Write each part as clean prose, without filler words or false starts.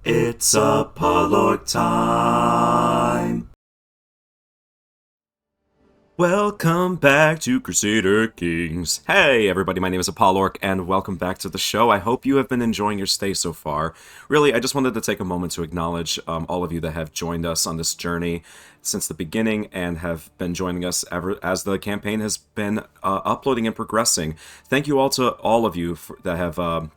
It's al-Orq time! Welcome back to Crusader Kings. Hey everybody, my name is al-Orq and welcome back to the show. I hope you have been enjoying your stay so far. Really, I just wanted to take a moment to acknowledge all of you that have joined us on this journey since the beginning and have been joining us ever as the campaign has been uploading and progressing. Thank you all to all of you that have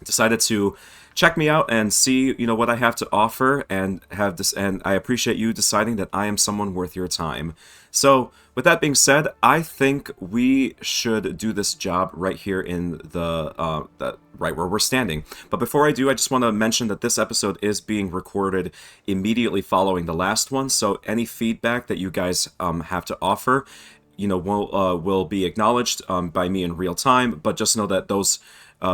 decided to check me out and see, what I have to offer, and have this. And I appreciate you deciding that I am someone worth your time. So, with that being said, I think we should do this job right here in the right where we're standing. But before I do, I just want to mention that this episode is being recorded immediately following the last one. So, any feedback that you guys have to offer, will be acknowledged by me in real time. But just know that those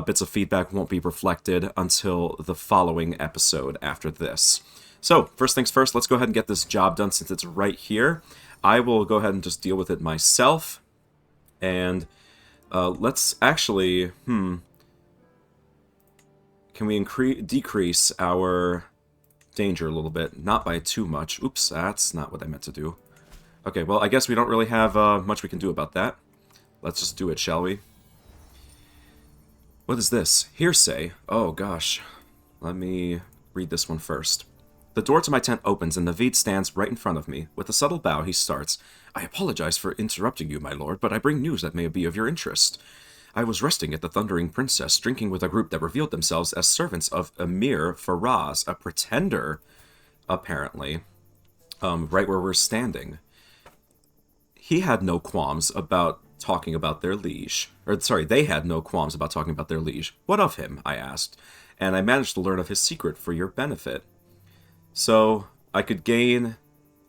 bits of feedback won't be reflected until the following episode after this. So, first things first, let's go ahead and get this job done since it's right here. I will go ahead and just deal with it myself. And let's actually, can we decrease our danger a little bit? Not by too much. Oops, that's not what I meant to do. Okay, well, I guess we don't really have much we can do about that. Let's just do it, shall we? What is this? Hearsay. Oh, gosh. Let me read this one first. The door to my tent opens, and Naveed stands right in front of me. With a subtle bow, he starts. I apologize for interrupting you, my lord, but I bring news that may be of your interest. I was resting at the Thundering Princess, drinking with a group that revealed themselves as servants of Emir Faraz, a pretender, apparently, right where we're standing. He had no qualms about talking about their liege. They had no qualms about talking about their liege. What of him? I asked, and I managed to learn of his secret for your benefit. So, I could gain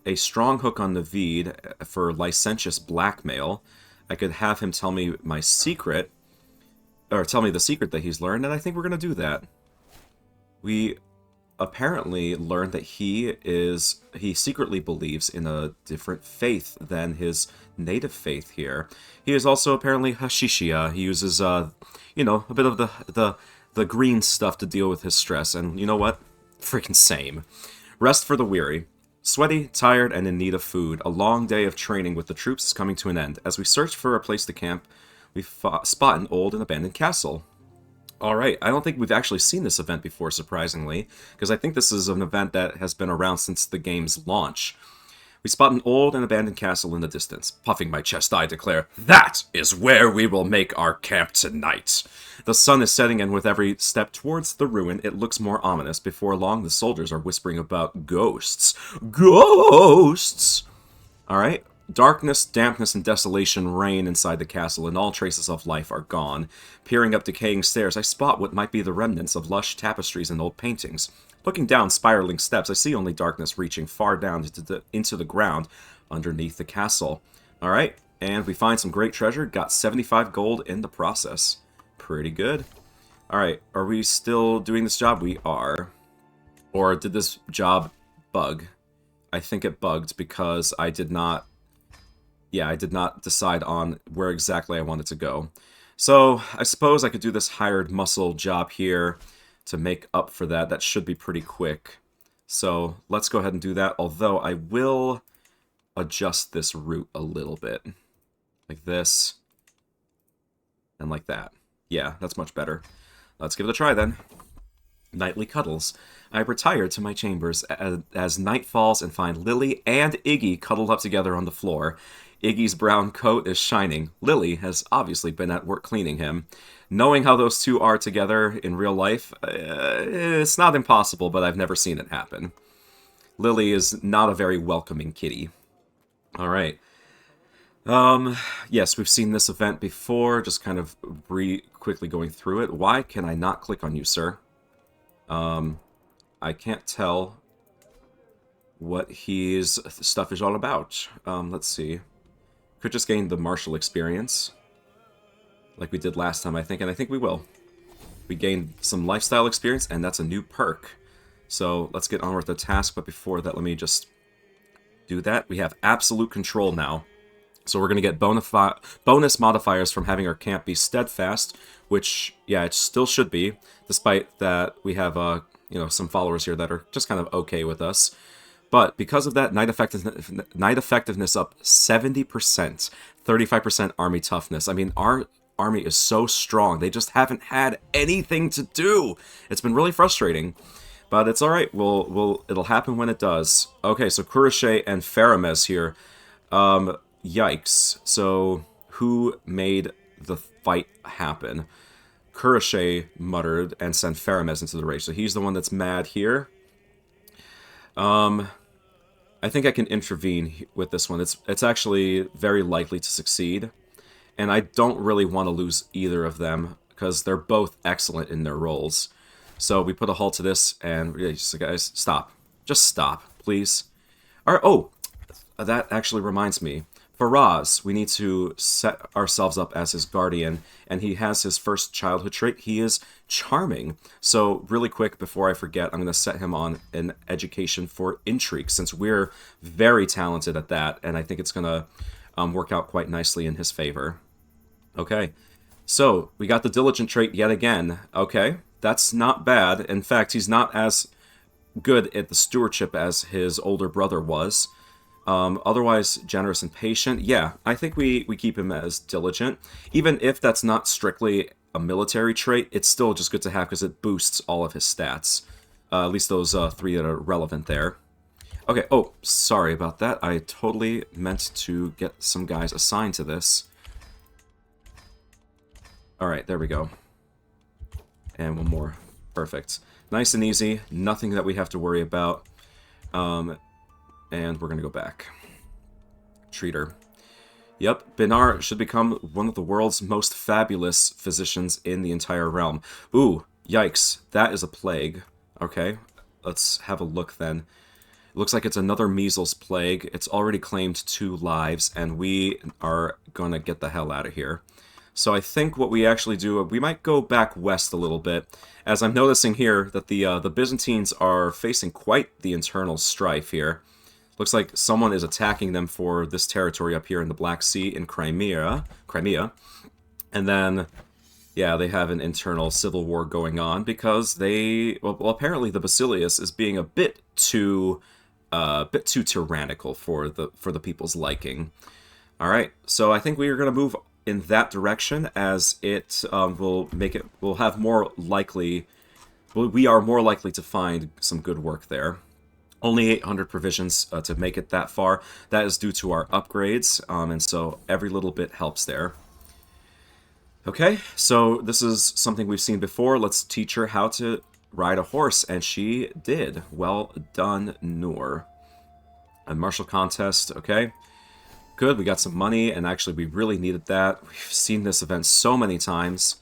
a strong hook on Naveed for licentious blackmail. I could have him tell me my secret, or tell me the secret that he's learned, and I think we're going to do that. We apparently learned that he secretly believes in a different faith than his native faith here. He is also apparently Hashishia. He uses, a bit of the green stuff to deal with his stress, and you know what? Freaking same. Rest for the weary. Sweaty, tired, and in need of food, a long day of training with the troops is coming to an end. As we search for a place to camp, we spot an old and abandoned castle. Alright, I don't think we've actually seen this event before, surprisingly, because I think this is an event that has been around since the game's launch. We spot an old and abandoned castle in the distance. Puffing my chest, I declare, that is where we will make our camp tonight. The sun is setting, and with every step towards the ruin, it looks more ominous. Before long, the soldiers are whispering about ghosts. Ghosts! Alright. Darkness, dampness, and desolation reign inside the castle, and all traces of life are gone. Peering up decaying stairs, I spot what might be the remnants of lush tapestries and old paintings. Looking down spiraling steps, I see only darkness reaching far down into the ground underneath the castle. Alright, and we find some great treasure. Got 75 gold in the process. Pretty good. Alright, are we still doing this job? We are. Or did this job bug? I think it bugged because I did not decide on where exactly I wanted to go. So, I suppose I could do this hired muscle job here to make up for that. That should be pretty quick. So, let's go ahead and do that, although I will adjust this route a little bit. Like this. And like that. Yeah, that's much better. Let's give it a try then. Nightly cuddles. I retire to my chambers as night falls and find Lily and Iggy cuddled up together on the floor. Iggy's brown coat is shining. Lily has obviously been at work cleaning him. Knowing how those two are together in real life, it's not impossible, but I've never seen it happen. Lily is not a very welcoming kitty. Alright. Yes, we've seen this event before, just kind of quickly going through it. Why can I not click on you, sir? I can't tell what his stuff is all about. Let's see. Could just gain the martial experience, like we did last time, I think, and I think we will. We gained some lifestyle experience, and that's a new perk. So let's get on with the task, but before that, let me just do that. We have absolute control now. So we're going to get bonus modifiers from having our camp be steadfast, which, yeah, it still should be, despite that we have you know, some followers here that are just kind of okay with us. But because of that, night effectiveness up 70%, 35% army toughness. I mean, our army is so strong. They just haven't had anything to do. It's been really frustrating. But it's all right. It'll happen when it does. Okay, so Kurashe and Faramez here. Yikes. So who made the fight happen? Kurashe muttered and sent Faramez into the rage. So he's the one that's mad here. I think I can intervene with this one. It's actually very likely to succeed. And I don't really want to lose either of them, because they're both excellent in their roles. So we put a halt to this, and guys, stop. Just stop, please. All right, oh, that actually reminds me. Faraz, we need to set ourselves up as his guardian, and he has his first childhood trait. He is charming. So really quick, before I forget, I'm going to set him on an education for intrigue, since we're very talented at that, and I think it's going to work out quite nicely in his favor. Okay, so we got the diligent trait yet again. Okay, that's not bad. In fact, he's not as good at the stewardship as his older brother was. Otherwise, generous and patient. Yeah, I think we keep him as diligent. Even if that's not strictly a military trait, it's still just good to have because it boosts all of his stats. At least those 3 that are relevant there. Okay, oh, sorry about that. I totally meant to get some guys assigned to this. Alright, there we go. And one more. Perfect. Nice and easy. Nothing that we have to worry about. And we're going to go back. Treater. Yep, Binar should become one of the world's most fabulous physicians in the entire realm. Ooh, yikes. That is a plague. Okay, let's have a look then. It looks like it's another measles plague. It's already claimed 2 lives, and we are going to get the hell out of here. So I think what we actually do, we might go back west a little bit, as I'm noticing here that the Byzantines are facing quite the internal strife here. Looks like someone is attacking them for this territory up here in the Black Sea in Crimea. And then, yeah, they have an internal civil war going on because they, well apparently the Basilius is being a bit too tyrannical for the people's liking. All right, so I think we are going to move in that direction, as it will have more likely. We are more likely to find some good work there. Only 800 provisions to make it that far. That is due to our upgrades, and so every little bit helps there. Okay, so this is something we've seen before. Let's teach her how to ride a horse, and she did. Well done, Noor. A martial contest, okay. Good, we got some money, and actually we really needed that. We've seen this event so many times.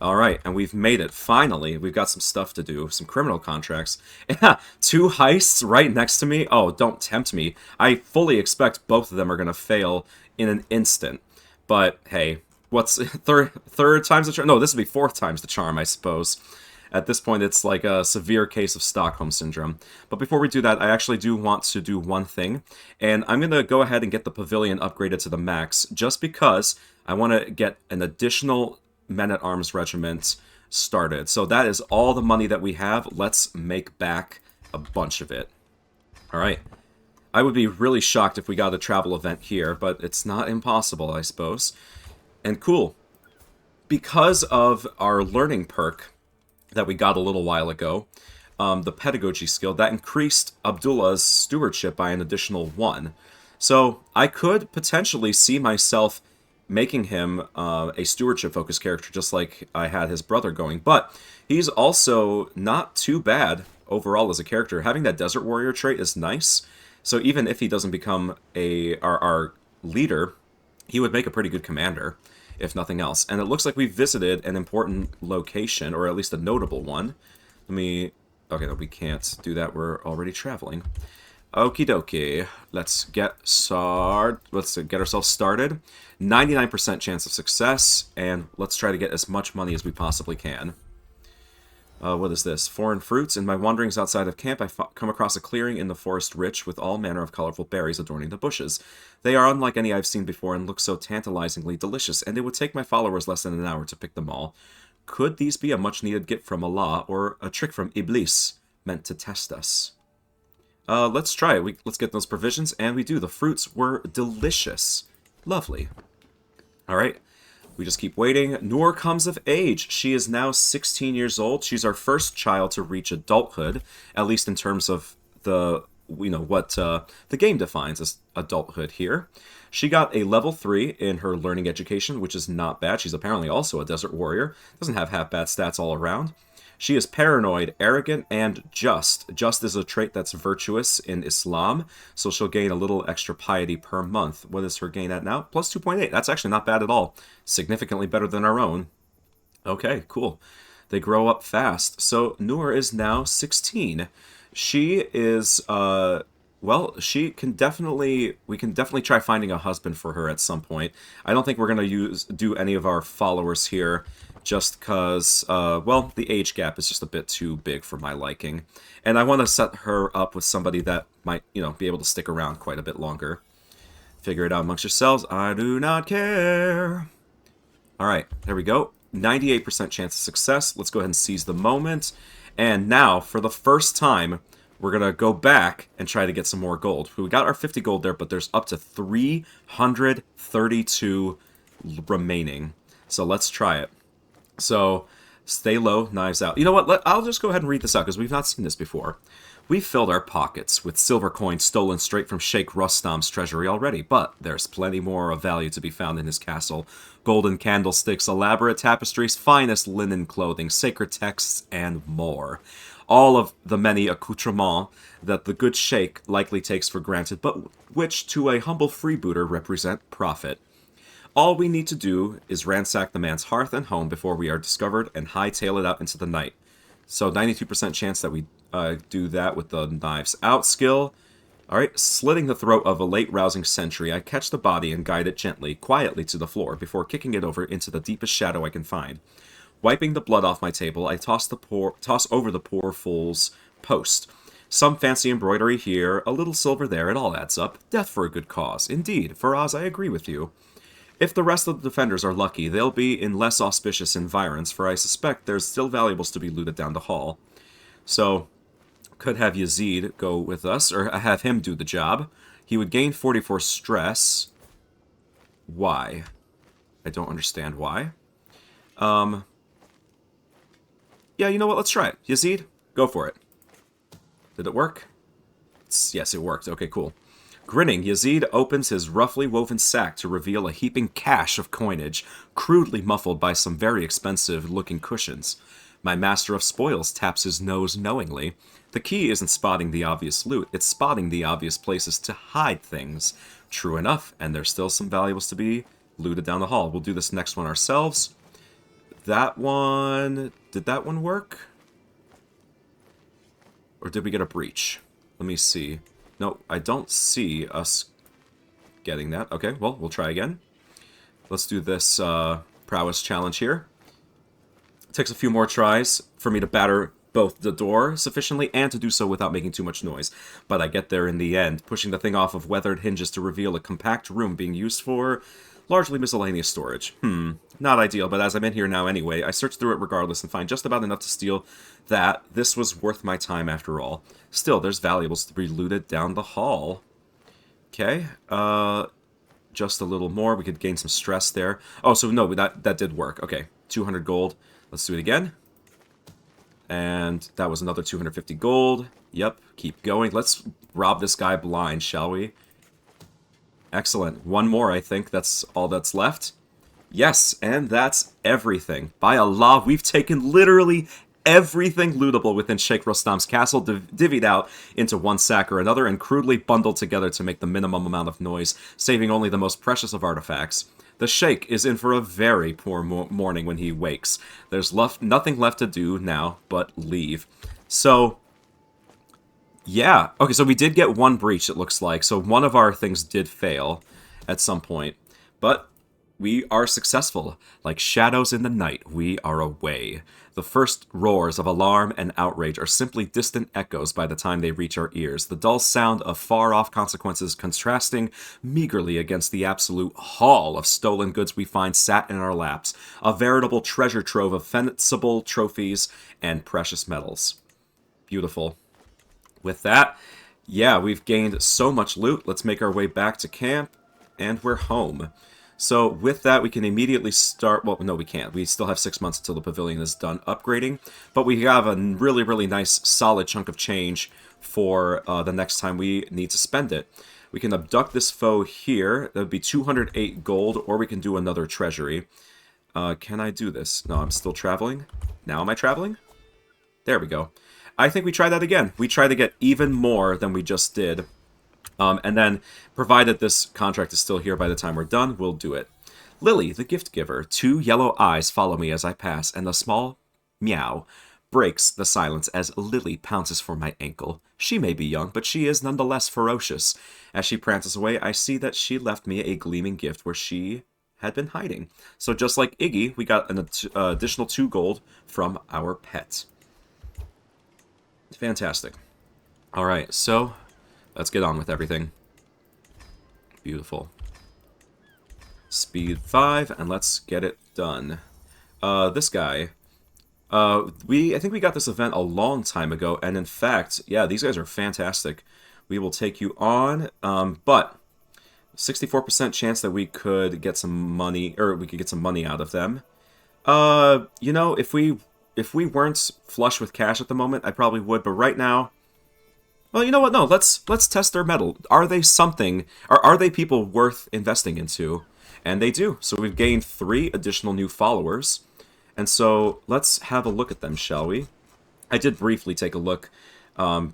Alright, and we've made it. Finally, we've got some stuff to do. Some criminal contracts. Yeah, 2 heists right next to me? Oh, don't tempt me. I fully expect both of them are going to fail in an instant. But, hey, what's... Third time's the charm? No, this would be 4th time's the charm, I suppose. At this point, it's like a severe case of Stockholm Syndrome. But before we do that, I actually do want to do one thing. And I'm going to go ahead and get the pavilion upgraded to the max, just because I want to get an additional men-at-arms regiment started. So that is all the money that we have. Let's make back a bunch of it. Alright. I would be really shocked if we got a travel event here, but it's not impossible, I suppose. And cool. Because of our learning perk that we got a little while ago, the pedagogy skill, that increased Abdullah's stewardship by an additional 1. So I could potentially see myself making him a stewardship-focused character, just like I had his brother going. But he's also not too bad overall as a character. Having that Desert Warrior trait is nice. So even if he doesn't become our leader, he would make a pretty good commander, if nothing else. And it looks like we visited an important location, or at least a notable one. Okay, no, we can't do that. We're already traveling. Okie dokie. Let's get ourselves started. 99% chance of success, and let's try to get as much money as we possibly can. What is this? Foreign fruits. In my wanderings outside of camp, I come across a clearing in the forest rich with all manner of colorful berries adorning the bushes. They are unlike any I've seen before and look so tantalizingly delicious, and it would take my followers less than an hour to pick them all. Could these be a much-needed gift from Allah, or a trick from Iblis? meant to test us. Let's try it. Let's get those provisions, and we do. The fruits were delicious. Lovely. All right. We just keep waiting. Noor comes of age. She is now 16 years old. She's our first child to reach adulthood, at least in terms of what the game defines as adulthood here. She got a level 3 in her learning education, which is not bad. She's apparently also a desert warrior. Doesn't have half bad stats all around. She is paranoid, arrogant, and just. Just is a trait that's virtuous in Islam, so she'll gain a little extra piety per month. What is her gain at now? Plus 2.8. That's actually not bad at all. Significantly better than our own. Okay, cool. They grow up fast. So Noor is now 16. She is, we can definitely try finding a husband for her at some point. I don't think we're going to do any of our followers here, just because, the age gap is just a bit too big for my liking. And I want to set her up with somebody that might, be able to stick around quite a bit longer. Figure it out amongst yourselves. I do not care. All right, there we go. 98% chance of success. Let's go ahead and seize the moment. And now, for the first time, we're going to go back and try to get some more gold. We got our 50 gold there, but there's up to 332 remaining. So let's try it. So, stay low, knives out. You know what? I'll just go ahead and read this out, because we've not seen this before. We filled our pockets with silver coins stolen straight from Sheikh Rustam's treasury already, but there's plenty more of value to be found in his castle. Golden candlesticks, elaborate tapestries, finest linen clothing, sacred texts, and more. All of the many accoutrements that the good Sheikh likely takes for granted, but which to a humble freebooter represent profit. All we need to do is ransack the man's hearth and home before we are discovered and hightail it out into the night. So 92% chance that we do that with the knives out skill. Alright, slitting the throat of a late rousing sentry, I catch the body and guide it gently, quietly to the floor before kicking it over into the deepest shadow I can find. Wiping the blood off my table, I toss over the poor fool's post. Some fancy embroidery here, a little silver there, it all adds up. Death for a good cause. Indeed, Faraz, I agree with you. If the rest of the defenders are lucky, they'll be in less auspicious environs, for I suspect there's still valuables to be looted down the hall. So, could have Yazid go with us, or have him do the job. He would gain 44 stress. Why? I don't understand why. Yeah, you know what? Let's try it. Yazid, go for it. Did it work? Yes, it worked. Okay, cool. Grinning, Yazid opens his roughly woven sack to reveal a heaping cache of coinage, crudely muffled by some very expensive-looking cushions. My master of spoils taps his nose knowingly. The key isn't spotting the obvious loot, it's spotting the obvious places to hide things. True enough, and there's still some valuables to be looted down the hall. We'll do this next one ourselves. That one... Did that one work? Or did we get a breach? Let me see. No, I don't see us getting that. Okay, well, we'll try again. Let's do this prowess challenge here. It takes a few more tries for me to batter both the door sufficiently and to do so without making too much noise. But I get there in the end, pushing the thing off of weathered hinges to reveal a compact room being used for largely miscellaneous storage. Not ideal, but as I'm in here now anyway, I search through it regardless and find just about enough to steal that. This was worth my time after all. Still, there's valuables to be looted down the hall. Okay, just a little more. We could gain some stress there. Oh, so no, that did work. Okay, 200 gold. Let's do it again. And that was another 250 gold. Yep, keep going. Let's rob this guy blind, shall we? Excellent. One more, I think. That's all that's left. Yes, and that's everything. By Allah, we've taken literally everything lootable within Sheikh Rustam's castle, divvied out into one sack or another, and crudely bundled together to make the minimum amount of noise, saving only the most precious of artifacts. The Sheikh is in for a very poor morning when he wakes. There's nothing left to do now but leave. So, yeah. Okay, so we did get one breach, it looks like. So one of our things did fail at some point. But we are successful. Like shadows in the night, we are away. The first roars of alarm and outrage are simply distant echoes by the time they reach our ears, the dull sound of far-off consequences contrasting meagerly against the absolute haul of stolen goods we find sat in our laps, a veritable treasure trove of fencible trophies and precious metals. Beautiful. With that, yeah, we've gained so much loot. Let's make our way back to camp, and we're home. So with that, we can immediately start... Well, no, we can't. We still have 6 months until the pavilion is done upgrading. But we have a really, really nice, solid chunk of change for the next time we need to spend it. We can abduct this foe here. That would be 208 gold, or we can do another treasury. Can I do this? No, I'm still traveling. Now am I traveling? There we go. I think we try that again. We try to get even more than we just did. And then, provided this contract is still here by the time we're done, we'll do it. Lily, the gift giver. 2 yellow eyes follow me as I pass, and the small meow breaks the silence as Lily pounces for my ankle. She may be young, but she is nonetheless ferocious. As she prances away, I see that she left me a gleaming gift where she had been hiding. So just like Iggy, we got an additional 2 gold from our pet. Fantastic. Alright, so let's get on with everything. Beautiful. Speed 5, and let's get it done. This guy... I think we got this event a long time ago, and in fact, yeah, these guys are fantastic. We will take you on, but 64% chance that we could get some money, or we could get some money out of them. You know, if we weren't flush with cash at the moment, I probably would, but right now, well, you know what? No, let's test their mettle. Are they something, or are they people worth investing into? And they do. So we've gained 3 additional new followers. And so let's have a look at them, shall we? I did briefly take a look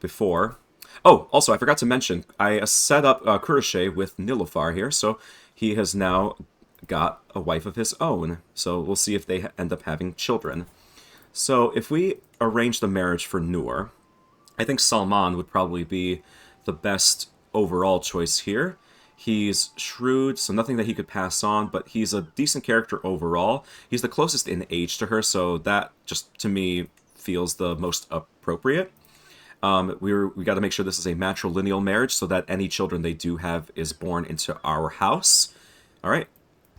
before. Oh, also, I forgot to mention, I set up Kurashe with Nilufar here, so he has now got a wife of his own. So we'll see if they end up having children. So if we arrange the marriage for Noor, I think Salman would probably be the best overall choice here. He's shrewd, so nothing that he could pass on, but he's a decent character overall. He's the closest in age to her, so that just, to me, feels the most appropriate. We got to make sure this is a matrilineal marriage, so that any children they do have is born into our house. All right,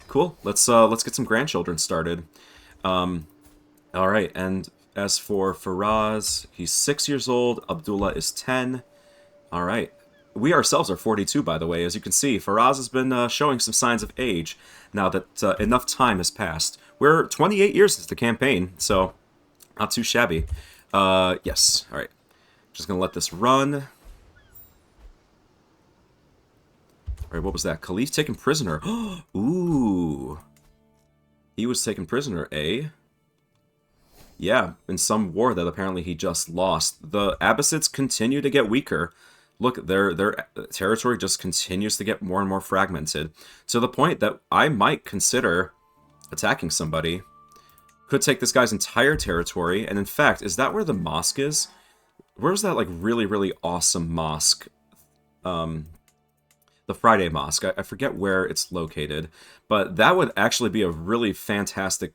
cool. Let's get some grandchildren started. All right, and as for Faraz, he's 6 years old. Abdullah is 10. All right. We ourselves are 42, by the way. As you can see, Faraz has been showing some signs of age now that enough time has passed. We're 28 years into the campaign, so not too shabby. Yes. All right. Just going to let this run. All right, what was that? Khalif taken prisoner. Ooh. He was taken prisoner, eh? Yeah, in some war that apparently he just lost. The Abbasids continue to get weaker. Look, their territory just continues to get more and more fragmented, to the point that I might consider attacking somebody. Could take this guy's entire territory, and in fact, is that where the mosque is? Where's that, like, really, really awesome mosque? The Friday Mosque. I forget where it's located, but that would actually be a really fantastic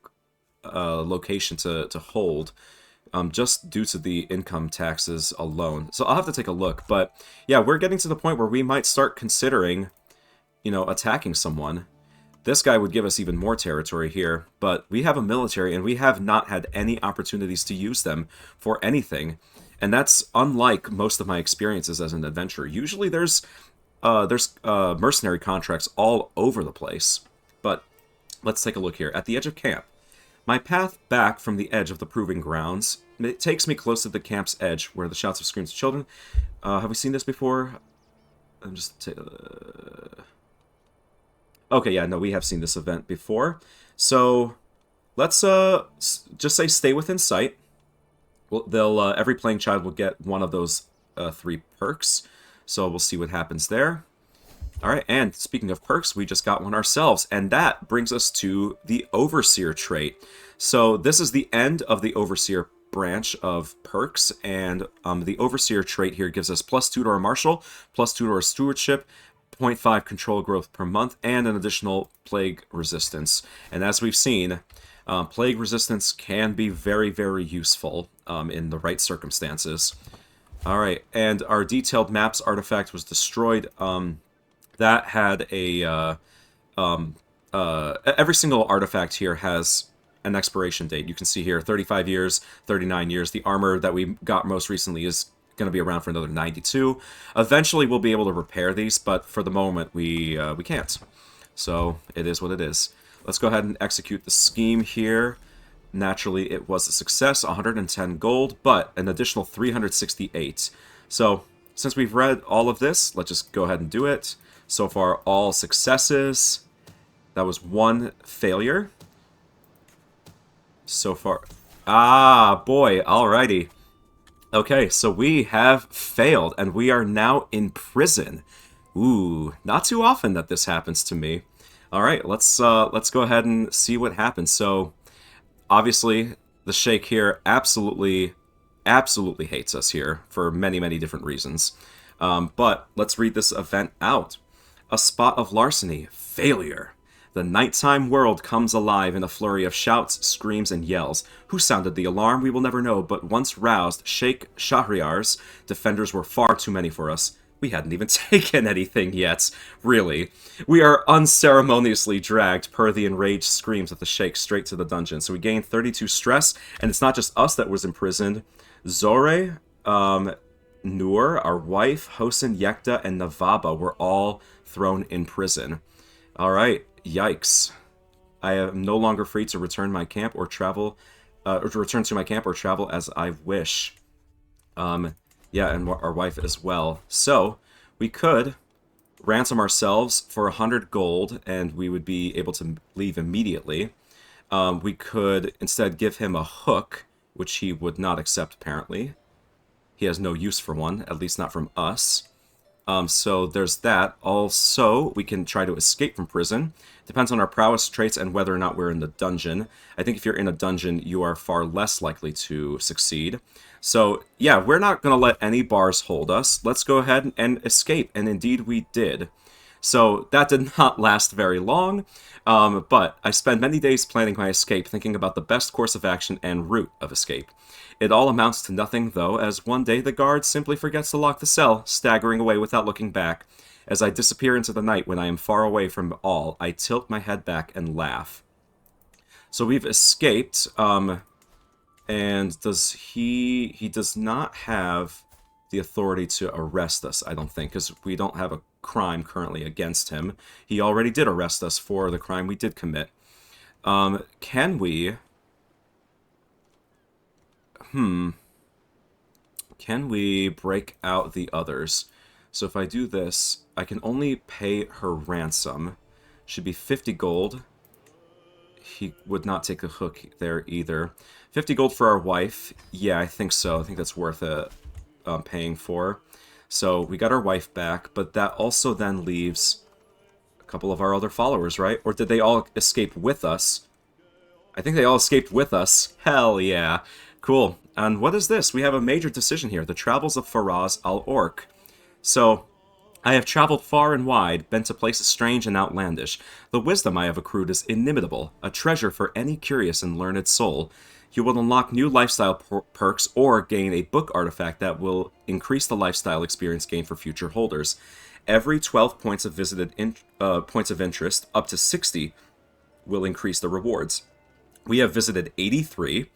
location to hold. Just due to the income taxes alone. So I'll have to take a look. But yeah, we're getting to the point where we might start considering, you know, attacking someone. This guy would give us even more territory here, but we have a military and we have not had any opportunities to use them for anything. And that's unlike most of my experiences as an adventurer. Usually there's mercenary contracts all over the place. But let's take a look here. At the edge of camp. My path back from the edge of the proving grounds, it takes me close to the camp's edge, where the shouts of screams of children. Have we seen this before? I'm just... Okay, yeah, no, we have seen this event before. So, let's just say stay within sight. Well, every playing child will get one of those 3 perks. So we'll see what happens there. Alright, and speaking of perks, we just got one ourselves, and that brings us to the Overseer trait. So this is the end of the Overseer branch of perks, and the Overseer trait here gives us +2 to our Martial, +2 to our Stewardship, 0.5 control growth per month, and an additional Plague Resistance. And as we've seen, Plague Resistance can be very, very useful in the right circumstances. Alright, and our Detailed Maps artifact was destroyed. That had a every single artifact here has an expiration date. You can see here 35 years, 39 years. The armor that we got most recently is going to be around for another 92. Eventually, we'll be able to repair these, but for the moment, we can't. So it is what it is. Let's go ahead and execute the scheme here. Naturally, it was a success, 110 gold, but an additional 368. So, since we've read all of this, let's just go ahead and do it. So far, all successes. That was one failure. So far. Ah, boy, alrighty. Okay, so we have failed, and we are now in prison. Ooh, not too often that this happens to me. Alright, let's go ahead and see what happens. So, obviously, the Sheikh here absolutely hates us here for many, many different reasons. But let's read this event out. A spot of larceny. Failure. The nighttime world comes alive in a flurry of shouts, screams, and yells. Who sounded the alarm, we will never know, but once roused, Sheikh Shahriar's defenders were far too many for us. We hadn't even taken anything yet. Really. We are unceremoniously dragged, per the enraged screams of the Sheikh, straight to the dungeon. So we gained 32 stress, and it's not just us that was imprisoned. Zore, Nur, our wife, Hosen, Yekta, and Navaba were all thrown in prison. Alright, yikes. I am no longer free to return my camp or travel, or to return to my camp or travel as I wish. Yeah, and our wife as well. So, we could ransom ourselves for 100 gold, and we would be able to leave immediately. We could instead give him a hook, which he would not accept, apparently. He has no use for one, at least not from us. So there's that. Also, we can try to escape from prison. Depends on our prowess traits and whether or not we're in the dungeon. I think if you're in a dungeon, you are far less likely to succeed. So, yeah, we're not going to let any bars hold us. Let's go ahead and escape, and indeed we did. So, that did not last very long, but I spent many days planning my escape, thinking about the best course of action and route of escape. It all amounts to nothing, though, as one day the guard simply forgets to lock the cell, staggering away without looking back. As I disappear into the night when I am far away from all, I tilt my head back and laugh. So we've escaped, and he does not have the authority to arrest us, I don't think, because we don't have a crime currently against him. He already did arrest us for the crime we did commit. Can we... Can we break out the others? So if I do this, I can only pay her ransom. Should be 50 gold. He would not take a hook there either. 50 gold for our wife. Yeah, I think so. I think that's worth it paying for. So we got our wife back, but that also then leaves a couple of our other followers, right? Or did they all escape with us? I think they all escaped with us. Hell yeah. Cool. And what is this? We have a major decision here. The Travels of Faraz al-Orq. So, I have traveled far and wide, been to places strange and outlandish. The wisdom I have accrued is inimitable, a treasure for any curious and learned soul. You will unlock new lifestyle perks or gain a book artifact that will increase the lifestyle experience gained for future holders. Every 12 points of visited points of interest, up to 60, will increase the rewards. We have visited 83,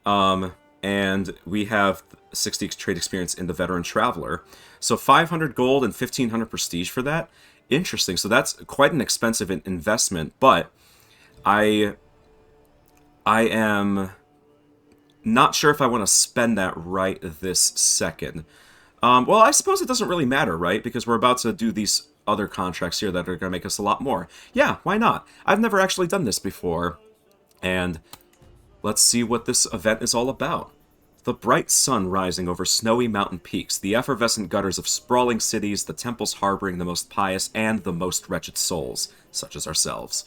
and we have 60 trade experience in the Veteran Traveler. So 500 gold and 1500 prestige for that. Interesting. So that's quite an expensive investment, but I am not sure if I want to spend that right this second. Well, I suppose it doesn't really matter, right? Because we're about to do these other contracts here that are going to make us a lot more. Yeah, why not? I've never actually done this before. And let's see what this event is all about. The bright sun rising over snowy mountain peaks, the effervescent gutters of sprawling cities, the temples harboring the most pious and the most wretched souls, such as ourselves.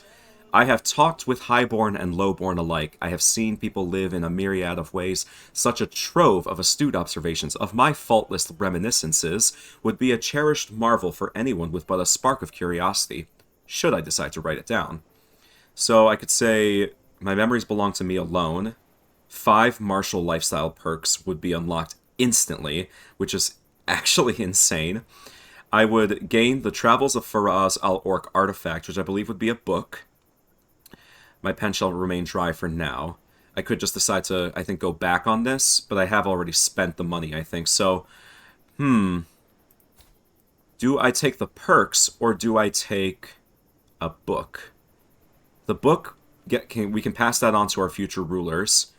I have talked with highborn and lowborn alike. I have seen people live in a myriad of ways. Such a trove of astute observations, of my faultless reminiscences, would be a cherished marvel for anyone with but a spark of curiosity, should I decide to write it down. So I could say, my memories belong to me alone. 5 martial lifestyle perks would be unlocked instantly, which is actually insane. I would gain the Travels of Faraz al-Orq artifact, which I believe would be a book. My pen shall remain dry for now. I could just decide to, I think, go back on this, but I have already spent the money, I think. So, do I take the perks or do I take a book? The book, we can pass that on to our future rulers.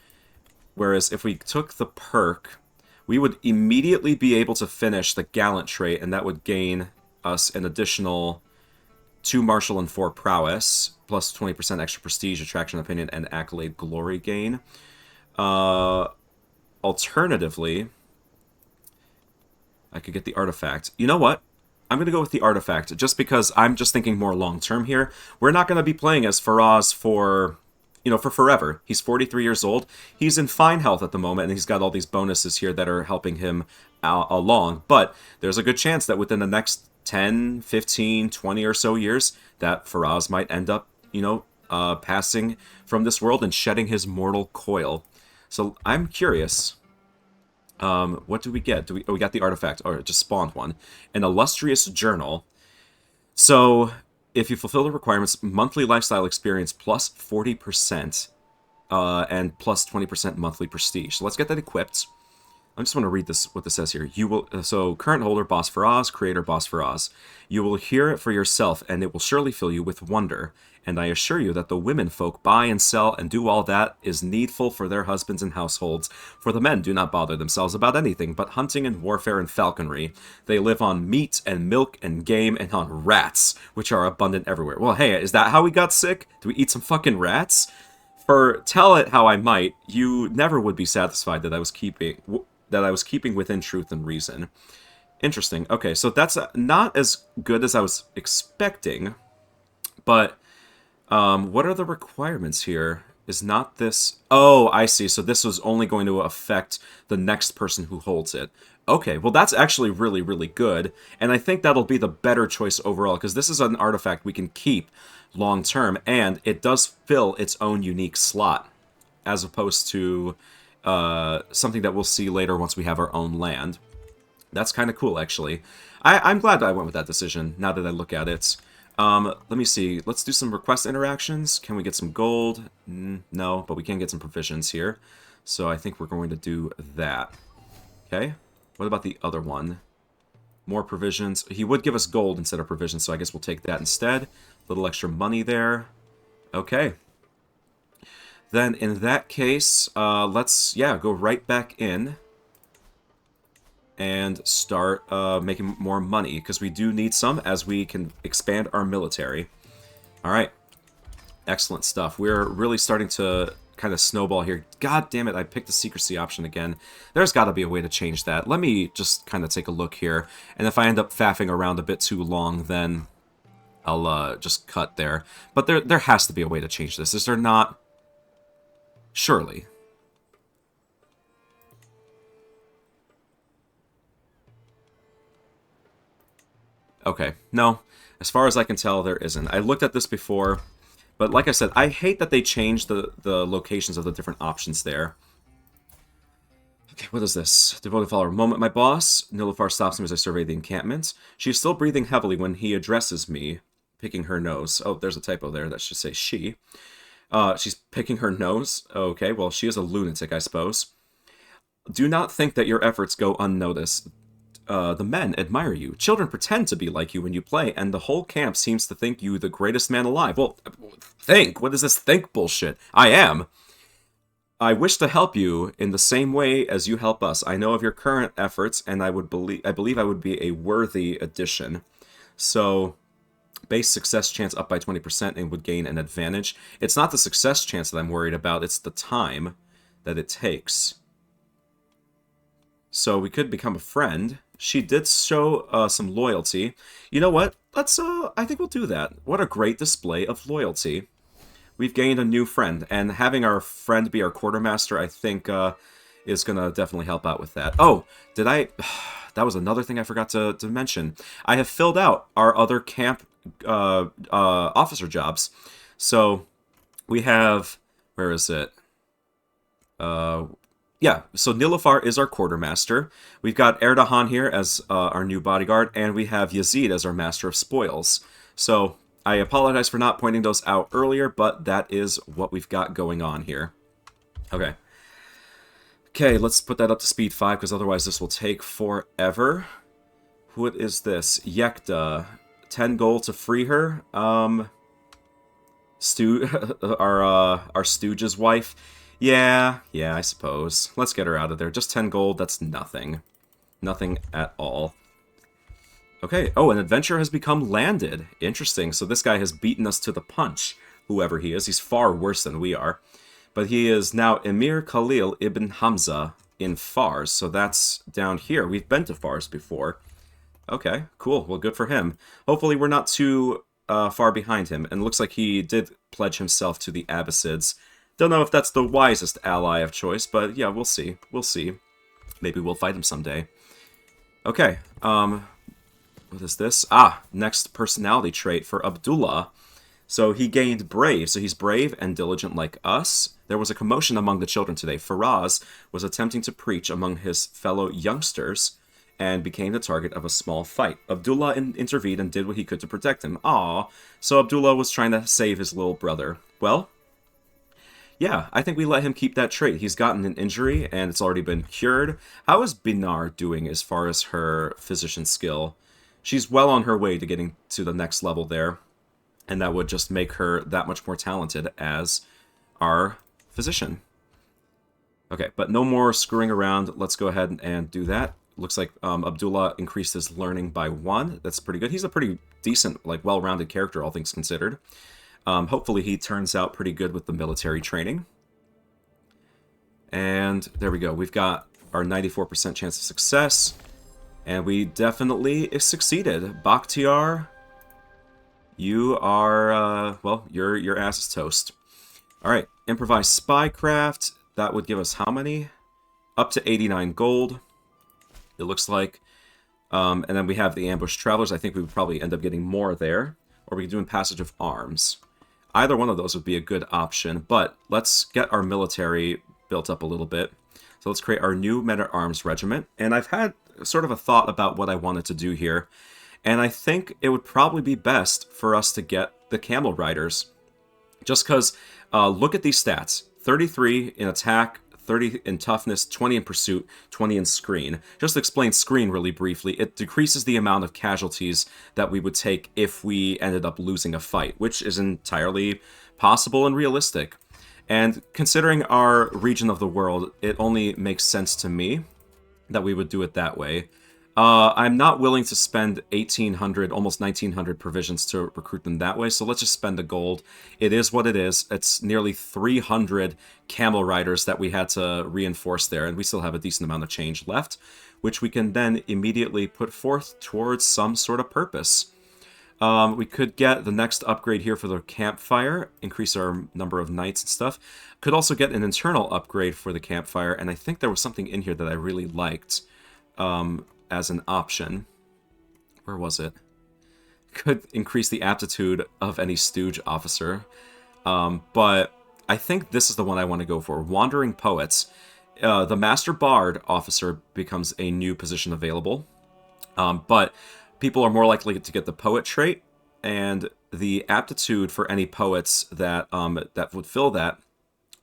Whereas if we took the perk, we would immediately be able to finish the gallant trait, and that would gain us an additional 2 martial and 4 prowess, plus 20% extra prestige, attraction, opinion, and accolade glory gain. Alternatively, I could get the artifact. You know what? I'm going to go with the artifact, just because I'm just thinking more long-term here. We're not going to be playing as Faraz for, for forever. He's 43 years old. He's in fine health at the moment, and he's got all these bonuses here that are helping him along. But there's a good chance that within the next 10, 15, 20 or so years, that Faraz might end up, passing from this world and shedding his mortal coil. So I'm curious. What do we get? We got the artifact, or it just spawned one. An illustrious journal. So, if you fulfill the requirements, monthly lifestyle experience plus 40%, and plus 20% monthly prestige. So let's get that equipped. I just want to read this, what this says here. You will, so current holder, Boss Faraz, creator, Boss Faraz. You will hear it for yourself, and it will surely fill you with wonder. And I assure you that the women folk buy and sell and do all that is needful for their husbands and households. For the men do not bother themselves about anything but hunting and warfare and falconry. They live on meat and milk and game and on rats, which are abundant everywhere. Well, hey, is that how we got sick? Do we eat some fucking rats? For tell it how I might, you never would be satisfied that I was keeping within truth and reason. Interesting. Okay, so that's not as good as I was expecting, but what are the requirements here? Is not this... Oh, I see. So this was only going to affect the next person who holds it. Okay, well that's actually really, really good, and I think that'll be the better choice overall, because this is an artifact we can keep long term, and it does fill its own unique slot, as opposed to something that we'll see later once we have our own land. That's kind of cool, actually. I'm glad I went with that decision, now that I look at it. Let me see. Let's do some request interactions. Can we get some gold? No, but we can get some provisions here. So I think we're going to do that. Okay. What about the other one? More provisions. He would give us gold instead of provisions, so I guess we'll take that instead. A little extra money there. Okay. Then in that case, let's, go right back in and start making more money, because we do need some as we can expand our military. Alright. Excellent stuff. We're really starting to kind of snowball here. God damn it, I picked the secrecy option again. There's got to be a way to change that. Let me just kind of take a look here, and if I end up faffing around a bit too long, then I'll just cut there. But there has to be a way to change this. Is there not? Surely. Okay, no. As far as I can tell, there isn't. I looked at this before, but like I said, I hate that they changed the locations of the different options there. Okay, what is this? Devoted follower. Moment, my boss. Nilufar stops me as I survey the encampment. She is still breathing heavily when he addresses me, picking her nose. Oh, there's a typo there. That should say she. She's picking her nose. Okay, well, she is a lunatic, I suppose. Do not think that your efforts go unnoticed. The men admire you. Children pretend to be like you when you play, and the whole camp seems to think you the greatest man alive. Well, think? What is this think bullshit? I am. I wish to help you in the same way as you help us. I know of your current efforts, and I believe I would be a worthy addition. So, base success chance up by 20% and would gain an advantage. It's not the success chance that I'm worried about, it's the time that it takes. So we could become a friend. She did show some loyalty. You know what? Let's, I think we'll do that. What a great display of loyalty. We've gained a new friend, and having our friend be our quartermaster, I think, is gonna definitely help out with that. Oh, did I... That was another thing I forgot to mention. I have filled out our other camp officer jobs. So, we have... Where is it? Yeah, so Nilufar is our quartermaster. We've got Erdogan here as our new bodyguard, and we have Yazid as our master of spoils. So I apologize for not pointing those out earlier, but that is what we've got going on here. Okay. Okay, let's put that up to speed 5, because otherwise this will take forever. What is this? Yekta. 10 gold to free her. Our stooge's wife. Yeah, I suppose. Let's get her out of there. Just 10 gold, that's nothing. Nothing at all. Okay, oh, an adventurer has become landed. Interesting, so this guy has beaten us to the punch, whoever he is. He's far worse than we are. But he is now Emir Khalil ibn Hamza in Fars, so that's down here. We've been to Fars before. Okay, cool. Well, good for him. Hopefully we're not too far behind him, and it looks like he did pledge himself to the Abbasids. Don't know if that's the wisest ally of choice, but yeah, we'll see. We'll see. Maybe we'll fight him someday. Okay, what is this? Ah, next personality trait for Abdullah. So he gained brave, so he's brave and diligent like us. There was a commotion among the children today. Faraz was attempting to preach among his fellow youngsters and became the target of a small fight. Abdullah intervened and did what he could to protect him. Aww, so Abdullah was trying to save his little brother. Well, yeah, I think we let him keep that trait. He's gotten an injury, and it's already been cured. How is Binar doing as far as her physician skill? She's well on her way to getting to the next level there, and that would just make her that much more talented as our physician. Okay, but no more screwing around. Let's go ahead and do that. Looks like Abdullah increased his learning by 1. That's pretty good. He's a pretty decent, like, well-rounded character, all things considered. Hopefully he turns out pretty good with the military training. And there we go. We've got our 94% chance of success. And we definitely succeeded. Bakhtiar, you are, well, your ass is toast. Alright, improvised spycraft. That would give us how many? Up to 89 gold, it looks like. And then we have the ambush travelers. I think we would probably end up getting more there. Or we could do in passage of arms. Either one of those would be a good option. But let's get our military built up a little bit. So let's create our new men-at-arms regiment. And I've had sort of a thought about what I wanted to do here. And I think it would probably be best for us to get the camel riders. Just because, look at these stats. 33 in attack, 30 in toughness, 20 in pursuit, 20 in screen. Just to explain screen really briefly, it decreases the amount of casualties that we would take if we ended up losing a fight, which is entirely possible and realistic. And considering our region of the world, it only makes sense to me that we would do it that way. I'm not willing to spend 1,800, almost 1,900 provisions to recruit them that way, so let's just spend the gold. It is what it is. It's nearly 300 camel riders that we had to reinforce there, and we still have a decent amount of change left, which we can then immediately put forth towards some sort of purpose. We could get the next upgrade here for the campfire, increase our number of knights and stuff. Could also get an internal upgrade for the campfire, and I think there was something in here that I really liked. As an option. Where was it? Could increase the aptitude of any stooge officer. But I think this is the one I want to go for. Wandering Poets. The Master Bard officer becomes a new position available. But people are more likely to get the Poet trait, and the aptitude for any poets that, that would fill that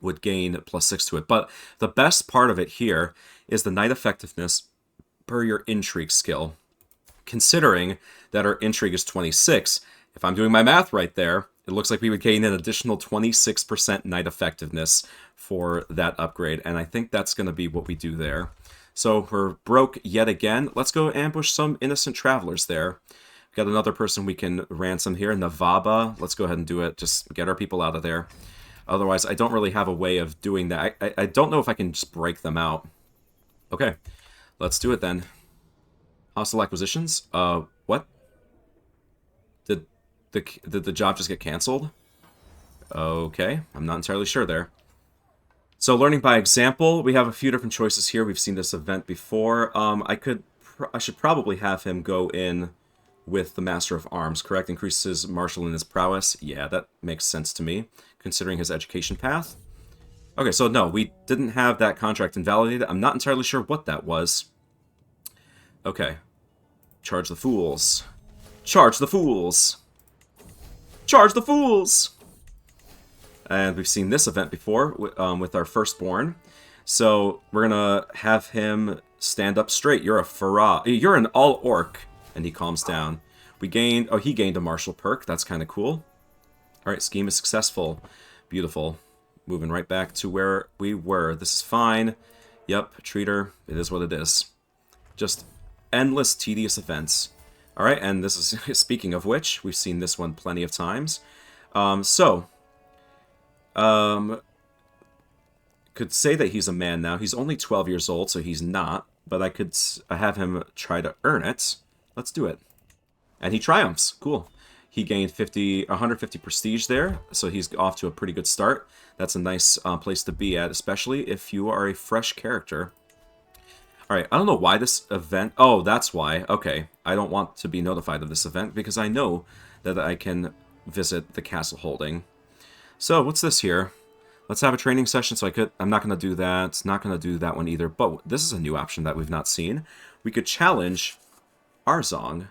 would gain +6 to it. But the best part of it here is the Knight Effectiveness per your intrigue skill. Considering that our intrigue is 26, if I'm doing my math right there, it looks like we would gain an additional 26% knight effectiveness for that upgrade, and I think that's going to be what we do there. So we're broke yet again. Let's go ambush some innocent travelers there. Got another person we can ransom here, Navaba. Let's go ahead and do it. Just get our people out of there. Otherwise, I don't really have a way of doing that. I don't know if I can just break them out. Okay. Let's do it then. Hostile acquisitions? What? Did the job just get canceled? Okay, I'm not entirely sure there. So learning by example, we have a few different choices here. We've seen this event before. I should probably have him go in with the Master of Arms, correct? Increases martial in his prowess. Yeah, that makes sense to me, considering his education path. Okay, so no, we didn't have that contract invalidated. I'm not entirely sure what that was. Okay. Charge the fools. Charge the fools! Charge the fools! And we've seen this event before with our firstborn. So we're gonna have him stand up straight. You're a Farah. You're an al-Orq. And he calms down. We gained... Oh, he gained a martial perk. That's kind of cool. Alright, scheme is successful. Beautiful. Moving right back to where we were. This is fine. Yep, treater. It is what it is. Just endless, tedious events. Alright, and this is... Speaking of which, we've seen this one plenty of times. Could say that he's a man now. He's only 12 years old, so he's not. But I could have him try to earn it. Let's do it. And he triumphs. Cool. He gained 150 prestige there, so he's off to a pretty good start. That's a nice place to be at, especially if you are a fresh character. Alright, I don't know why this event... Oh, that's why. Okay. I don't want to be notified of this event, because I know that I can visit the castle holding. So, what's this here? Let's have a training session, so I'm not going to do that. Not going to do that one either, but this is a new option that we've not seen. We could challenge Arzong,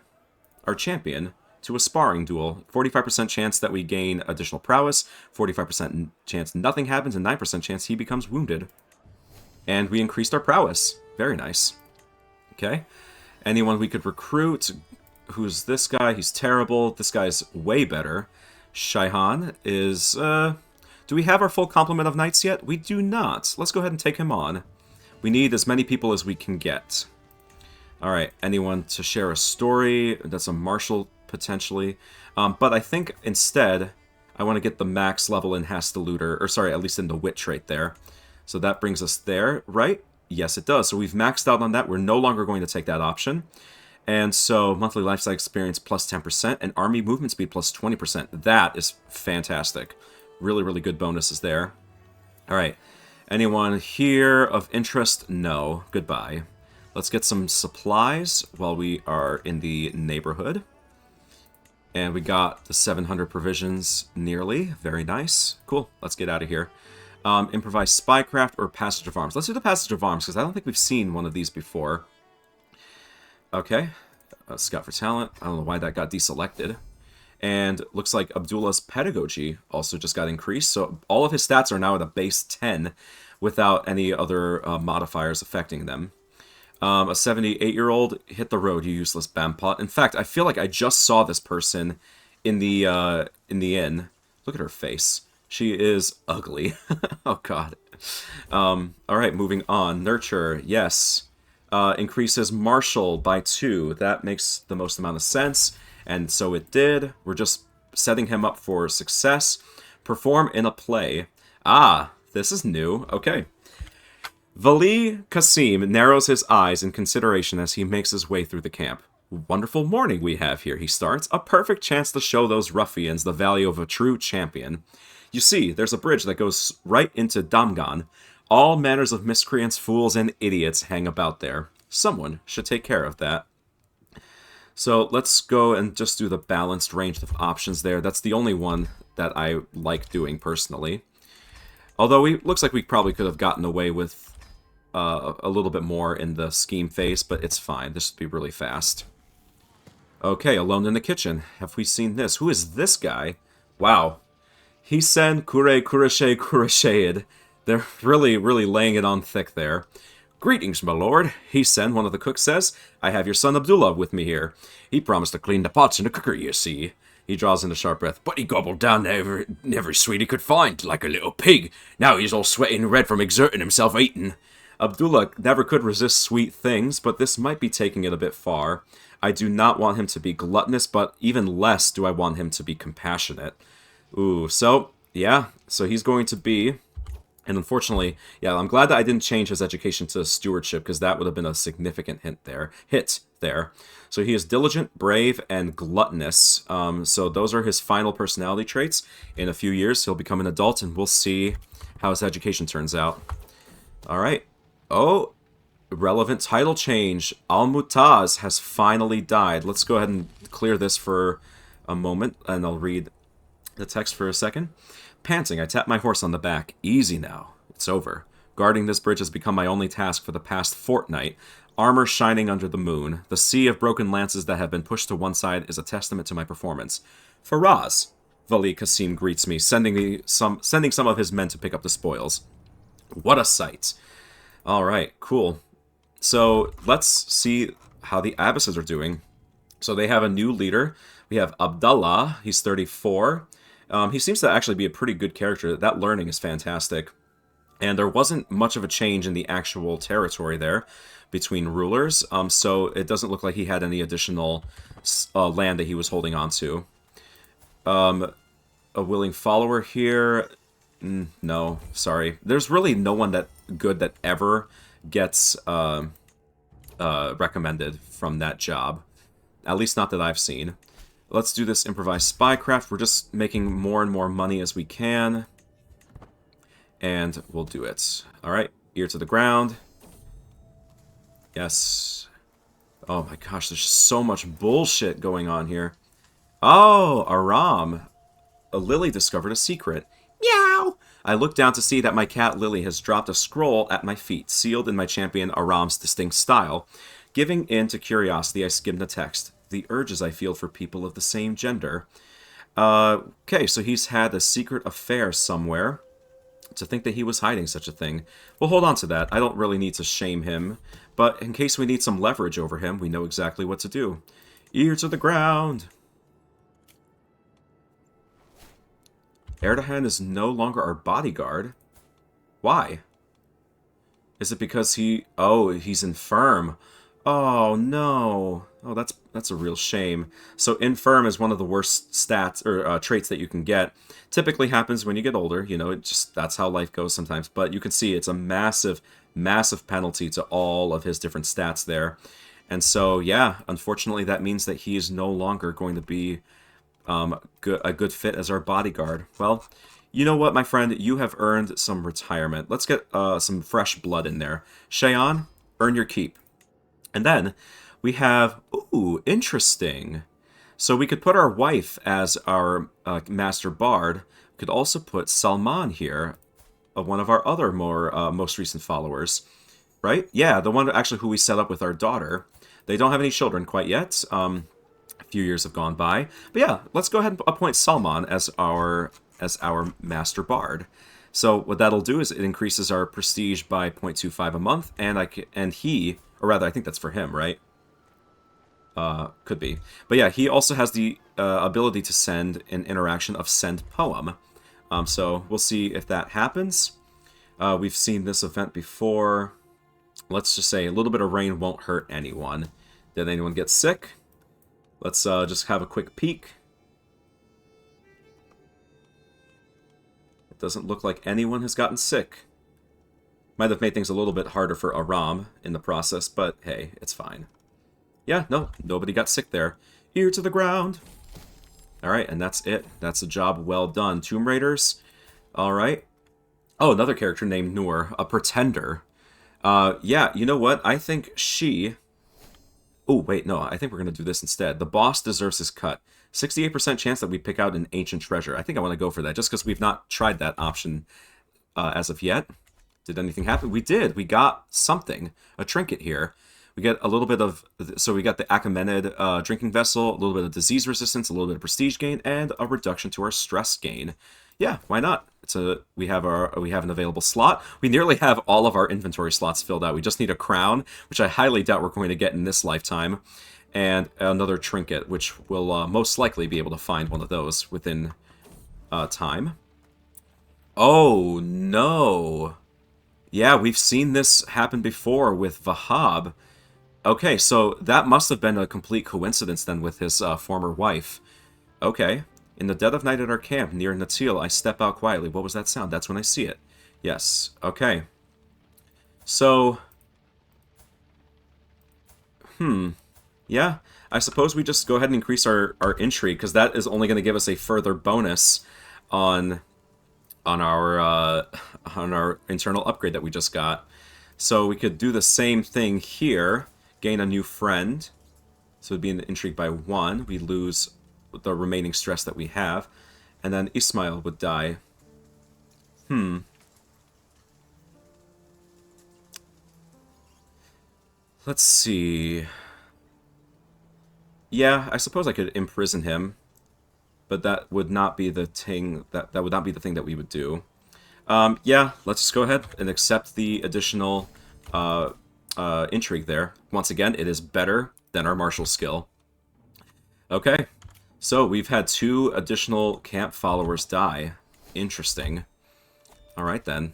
our champion, to a sparring duel. 45% chance that we gain additional prowess, 45% chance nothing happens, and 9% chance he becomes wounded. And we increased our prowess. Very nice. Okay. Anyone we could recruit. Who's this guy? He's terrible. This guy's way better. Shaihan is... do we have our full complement of knights yet? We do not. Let's go ahead and take him on. We need as many people as we can get. Alright, anyone to share a story? That's a martial, potentially. But I think instead, I want to get the max level in Hastelooter, or sorry, at least in the wit trait there. So that brings us there, right? Yes, it does. So we've maxed out on that. We're no longer going to take that option. And so, monthly lifestyle experience plus 10%, and army movement speed plus 20%. That is fantastic. Really, really good bonuses there. Alright. Anyone here of interest? No. Goodbye. Let's get some supplies while we are in the neighborhood. And we got the 700 provisions nearly. Very nice. Cool. Let's get out of here. Improvise spycraft or passage of arms. Let's do the passage of arms, because I don't think we've seen one of these before. Okay. Scout for talent. I don't know why that got deselected. And looks like Abdullah's pedagogy also just got increased. So all of his stats are now at a base 10 without any other modifiers affecting them. A 78-year-old, hit the road, you useless bampot. In fact, I feel like I just saw this person in the inn. Look at her face. She is ugly. Oh, God. Alright, moving on. Nurture, yes. Increases martial by 2. That makes the most amount of sense. And so it did. We're just setting him up for success. Perform in a play. Ah, this is new. Okay. Vali Qasim narrows his eyes in consideration as he makes his way through the camp. Wonderful morning we have here, he starts. A perfect chance to show those ruffians the value of a true champion. You see, there's a bridge that goes right into Damgan. All manners of miscreants, fools, and idiots hang about there. Someone should take care of that. So let's go and just do the balanced range of options there. That's the only one that I like doing personally. Although looks like we probably could have gotten away with a little bit more in the scheme phase, but it's fine. This would be really fast. Okay, alone in the kitchen. Have we seen this? Who is this guy? Wow. Hisen Kure Kureshe Kuresheid. They're really, really laying it on thick there. Greetings, my lord, Hisen, one of the cooks says. I have your son Abdullah with me here. He promised to clean the pots in the cookery, you see. He draws in a sharp breath. But he gobbled down every sweet he could find, like a little pig. Now he's all sweaty and red from exerting himself eating. Abdullah never could resist sweet things, but this might be taking it a bit far. I do not want him to be gluttonous, but even less do I want him to be compassionate. Ooh, so, yeah. So he's going to be... And unfortunately, yeah, I'm glad that I didn't change his education to stewardship, because that would have been a significant hit there. So he is diligent, brave, and gluttonous. So those are his final personality traits. In a few years, he'll become an adult, and we'll see how his education turns out. All right. Oh, relevant title change. Al-Mutaz has finally died. Let's go ahead and clear this for a moment, and I'll read the text for a second. Panting, I tap my horse on the back. Easy now. It's over. Guarding this bridge has become my only task for the past fortnight. Armor shining under the moon. The sea of broken lances that have been pushed to one side is a testament to my performance. Faraz, Vali Qasim greets me, sending some of his men to pick up the spoils. What a sight. Alright, cool. So let's see how the Abbasid are doing. So they have a new leader. We have Abdullah. He's 34. He seems to actually be a pretty good character. That learning is fantastic. And there wasn't much of a change in the actual territory there between rulers, so it doesn't look like he had any additional land that he was holding on to. A willing follower here. No, sorry. There's really no one that good that ever gets recommended from that job. At least not that I've seen. Let's do this improvised spycraft. We're just making more and more money as we can. And we'll do it. Alright, ear to the ground. Yes. Oh my gosh, there's just so much bullshit going on here. Oh, Aram. Lily discovered a secret. Meow! I look down to see that my cat Lily has dropped a scroll at my feet, sealed in my champion Aram's distinct style. Giving in to curiosity, I skimmed the text. The urges I feel for people of the same gender. Okay, so he's had a secret affair somewhere. To think that he was hiding such a thing. We'll hold on to that. I don't really need to shame him. But in case we need some leverage over him, we know exactly what to do. Ear to the ground! Erdogan is no longer our bodyguard. Why? Is it because he... Oh, he's infirm. Oh, no. Oh, that's a real shame. So infirm is one of the worst stats or traits that you can get. Typically happens when you get older. You know, that's how life goes sometimes. But you can see it's a massive, massive penalty to all of his different stats there. And so, yeah, unfortunately, that means that he is no longer going to be a good fit as our bodyguard. Well, you know what, my friend? You have earned some retirement. Let's get some fresh blood in there. Shayan, earn your keep. And then we have, ooh, interesting. So we could put our wife as our master bard. We could also put Salman here, one of our other most recent followers. Right? Yeah, the one actually who we set up with our daughter. They don't have any children quite yet. A few years have gone by. But yeah, let's go ahead and appoint Salman as our master bard. So what that'll do is it increases our prestige by 0.25 a month, and he, or rather, I think that's for him, right? Could be. But yeah, he also has the ability to send an interaction of send poem. So we'll see if that happens. We've seen this event before. Let's just say a little bit of rain won't hurt anyone. Did anyone get sick? Let's just have a quick peek. It doesn't look like anyone has gotten sick. Might have made things a little bit harder for Aram in the process, but hey, it's fine. Yeah, no, nobody got sick there. Ear to the ground. Alright, and that's it. That's a job well done. Tomb Raiders. Alright. Oh, another character named Noor, a pretender. Yeah, you know what? I think she... Oh, wait, no, I think we're going to do this instead. The boss deserves his cut. 68% chance that we pick out an ancient treasure. I think I want to go for that, just because we've not tried that option as of yet. Did anything happen? We did. We got something. A trinket here. We get a little bit of... So we got the Achaemenid drinking vessel, a little bit of disease resistance, a little bit of prestige gain, and a reduction to our stress gain. Yeah, why not? We have an available slot. We nearly have all of our inventory slots filled out. We just need a crown, which I highly doubt we're going to get in this lifetime, and another trinket, which we'll most likely be able to find one of those within time. Oh, no. Yeah, we've seen this happen before with Vahab. Okay, so that must have been a complete coincidence then with his former wife. Okay. In the dead of night at our camp near Natil, I step out quietly. What was that sound? That's when I see it. Yes. Okay. So... Yeah. I suppose we just go ahead and increase our intrigue, because that is only going to give us a further bonus on our internal upgrade that we just got. So we could do the same thing here. Gain a new friend. So it'd be an intrigue by 1. We lose the remaining stress that we have. And then Ismail would die. Let's see. Yeah, I suppose I could imprison him. but that would not be the thing that would not be the thing that we would do. Yeah, let's just go ahead and accept the additional intrigue there. Once again, it is better than our martial skill. Okay, so we've had 2 additional camp followers die. Interesting. Alright then.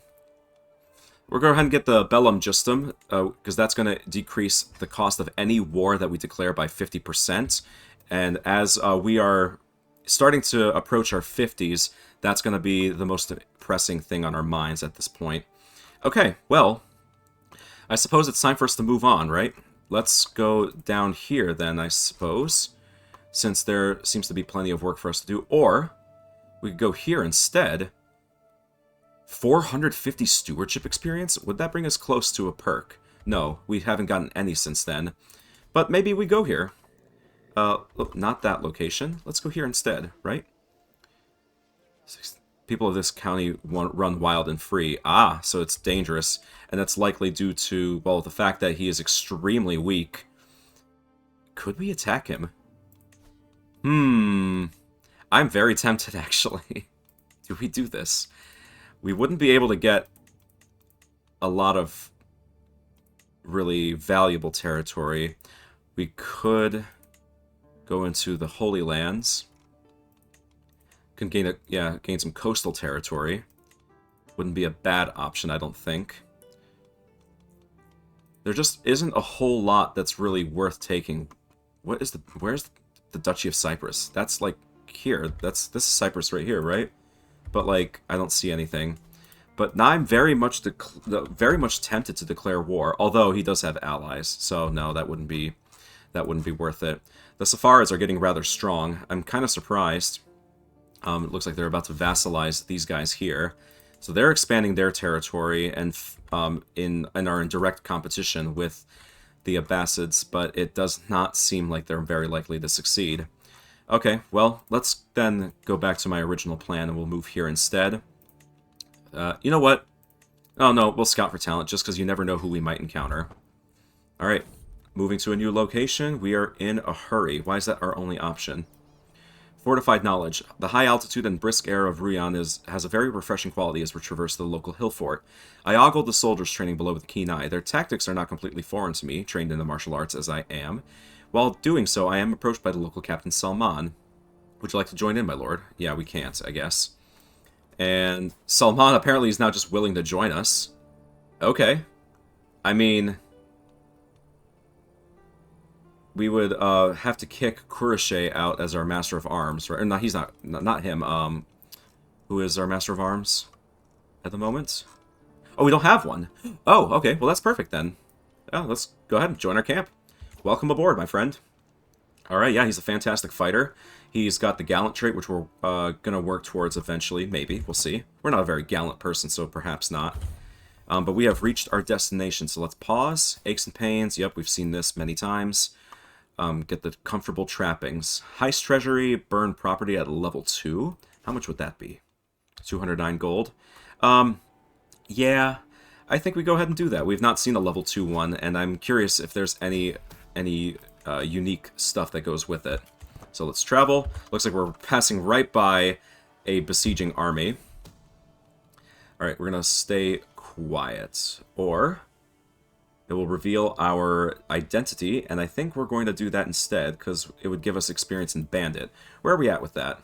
We're going to go ahead and get the Bellum Justum, because that's going to decrease the cost of any war that we declare by 50%. And as we are starting to approach our 50s, that's going to be the most pressing thing on our minds at this point. Okay, well, I suppose it's time for us to move on, right? Let's go down here then, I suppose, since there seems to be plenty of work for us to do. Or we could go here instead. 450 stewardship experience? Would that bring us close to a perk? No, we haven't gotten any since then. But maybe we go here. Look, not that location. Let's go here instead, right? People of this county run wild and free. Ah, so it's dangerous. And that's likely due to, well, the fact that he is extremely weak. Could we attack him? I'm very tempted, actually. Do we do this? We wouldn't be able to get a lot of really valuable territory. We could go into the Holy Lands. Can gain some coastal territory. Wouldn't be a bad option, I don't think. There just isn't a whole lot that's really worth taking. Where's the Duchy of Cyprus? That's like here. This is Cyprus right here, right? But like I don't see anything. But now I'm very much tempted to declare war. Although he does have allies, so no, that wouldn't be worth it. The Safaras are getting rather strong. I'm kind of surprised. It looks like they're about to vassalize these guys here, so they're expanding their territory and are in direct competition with the Abbasids. But it does not seem like they're very likely to succeed. Okay, well, let's then go back to my original plan and we'll move here instead. You know what? Oh no, we'll scout for talent just because you never know who we might encounter. Alright, moving to a new location. We are in a hurry. Why is that our only option? Fortified knowledge. The high altitude and brisk air of Ruyan has a very refreshing quality as we traverse the local hill fort. I ogled the soldiers training below with a keen eye. Their tactics are not completely foreign to me, trained in the martial arts as I am. While doing so, I am approached by the local Captain Salman. Would you like to join in, my lord? Yeah, we can't, I guess. And Salman apparently is now just willing to join us. Okay. I mean, we would have to kick Kurashe out as our Master of Arms, right? Or no, he's not him. Who is our Master of Arms at the moment? Oh, we don't have one. Oh, okay. Well, that's perfect then. Oh, let's go ahead and join our camp. Welcome aboard, my friend. Alright, yeah, he's a fantastic fighter. He's got the gallant trait, which we're going to work towards eventually, maybe. We'll see. We're not a very gallant person, so perhaps not. But we have reached our destination, so let's pause. Aches and pains, yep, we've seen this many times. Get the comfortable trappings. Heist treasury, burn property at level 2. How much would that be? 209 gold. Yeah, I think we go ahead and do that. We've not seen a level 2 one, and I'm curious if there's any unique stuff that goes with it. So let's travel. Looks like we're passing right by a besieging army. Alright, we're going to stay quiet. Or it will reveal our identity, and I think we're going to do that instead, because it would give us experience in bandit. Where are we at with that?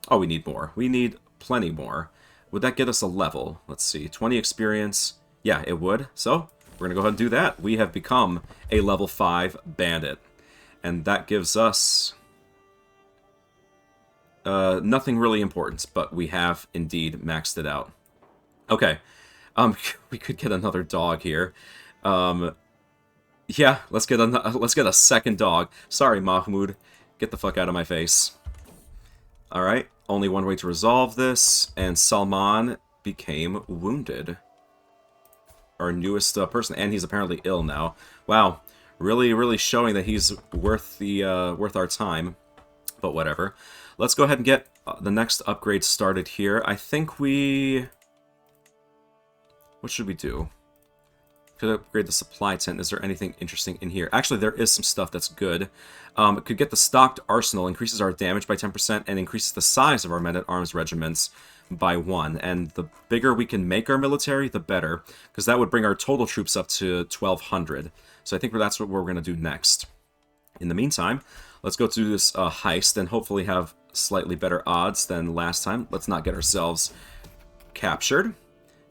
Oh, we need more. We need plenty more. Would that get us a level? Let's see. 20 experience. Yeah, it would. So we're going to go ahead and do that. We have become a level 5 bandit. And that gives us nothing really important, but we have indeed maxed it out. Okay. We could get another dog here. Yeah, let's get a second dog. Sorry, Mahmoud. Get the fuck out of my face. Alright, only one way to resolve this, and Salman became wounded. Our newest person, and he's apparently ill now. Wow, really showing that he's worth our time. But whatever. Let's go ahead and get the next upgrade started here. I think we... What should we do? I Could upgrade the supply tent. Is there anything interesting in here? Actually, there is some stuff that's good. It could get the stocked arsenal, increases our damage by 10%, and increases the size of our men-at-arms regiments by 1. And the bigger we can make our military, the better, because that would bring our total troops up to 1,200. So I think that's what we're going to do next. In the meantime, let's go through this heist and hopefully have slightly better odds than last time. Let's not get ourselves captured.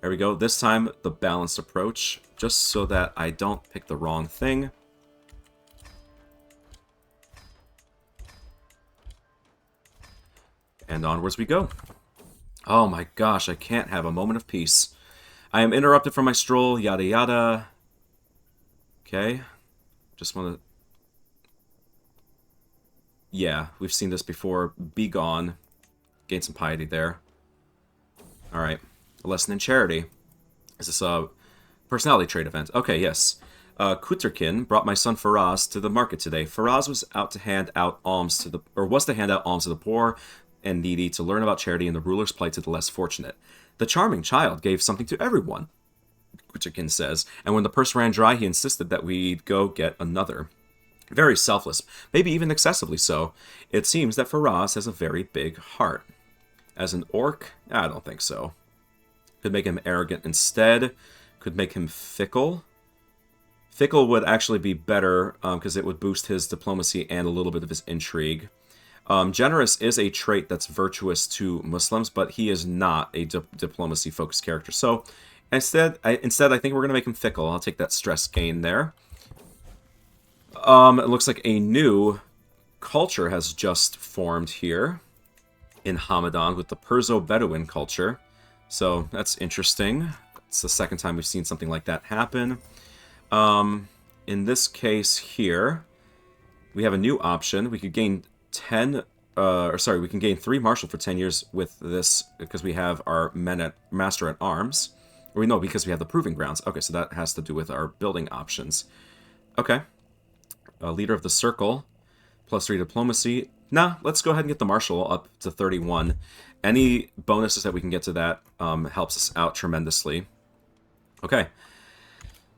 There we go. This time, the balanced approach, just so that I don't pick the wrong thing. And onwards we go. Oh my gosh, I can't have a moment of peace. I am interrupted from my stroll, yada yada. Okay. Just want to... Yeah, we've seen this before. Be gone. Gain some piety there. Alright. A lesson in charity. Is this a personality trait event? Okay, yes. Kuterkin brought my son Faraz to the market today. Faraz was out to hand out alms to the... or was to hand out alms to the poor and needy, to learn about charity and the ruler's plight to the less fortunate. The charming child gave something to everyone, Kuterkin says, and when the purse ran dry, he insisted that we'd go get another. Very selfless, maybe even excessively so. It seems that Faraz has a very big heart. As an orc, I don't think so. Could make him arrogant instead. Could make him fickle. Fickle would actually be better, because it would boost his diplomacy and a little bit of his intrigue. Generous is a trait that's virtuous to Muslims, but he is not a diplomacy-focused character. So instead, I think we're going to make him fickle. I'll take that stress gain there. It looks like a new culture has just formed here in Hamadan with the Perso-Bedouin culture. So that's interesting. It's the second time we've seen something like that happen. In this case here, we have a new option. We could gain 10, we can gain 3 martial for 10 years with this because we have our master at arms. Or no, because we have the proving grounds. Okay, so that has to do with our building options. Okay. Leader of the circle, +3 diplomacy. Nah, let's go ahead and get the martial up to 31. Any bonuses that we can get to that helps us out tremendously. Okay.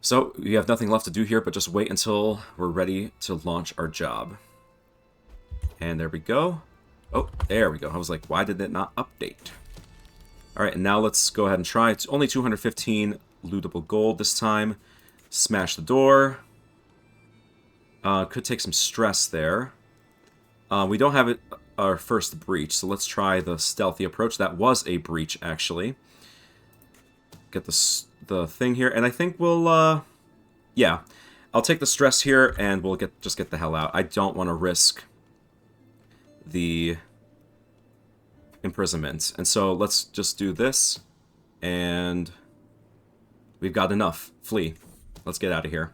So, we have nothing left to do here, but just wait until we're ready to launch our job. And there we go. Oh, there we go. I was like, why did it not update? Alright, and now let's go ahead and try. It's only 215 lootable gold this time. Smash the door. Could take some stress there. We don't have our first breach, so let's try the stealthy approach. That was a breach, actually. Get the thing here, and I think we'll, yeah. I'll take the stress here, and we'll just get the hell out. I don't want to risk the imprisonment. And so let's just do this, and we've got enough. Flee. Let's get out of here.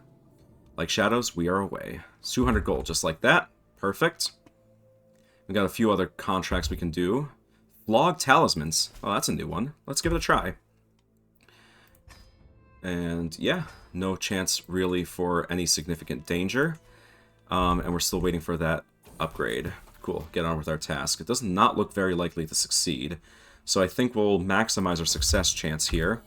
Like shadows, we are away. 200 gold, just like that. Perfect. We got a few other contracts we can do. Flog talismans. Oh, that's a new one. Let's give it a try. And yeah, no chance really for any significant danger. And we're still waiting for that upgrade. Cool, get on with our task. It does not look very likely to succeed. So I think we'll maximize our success chance here.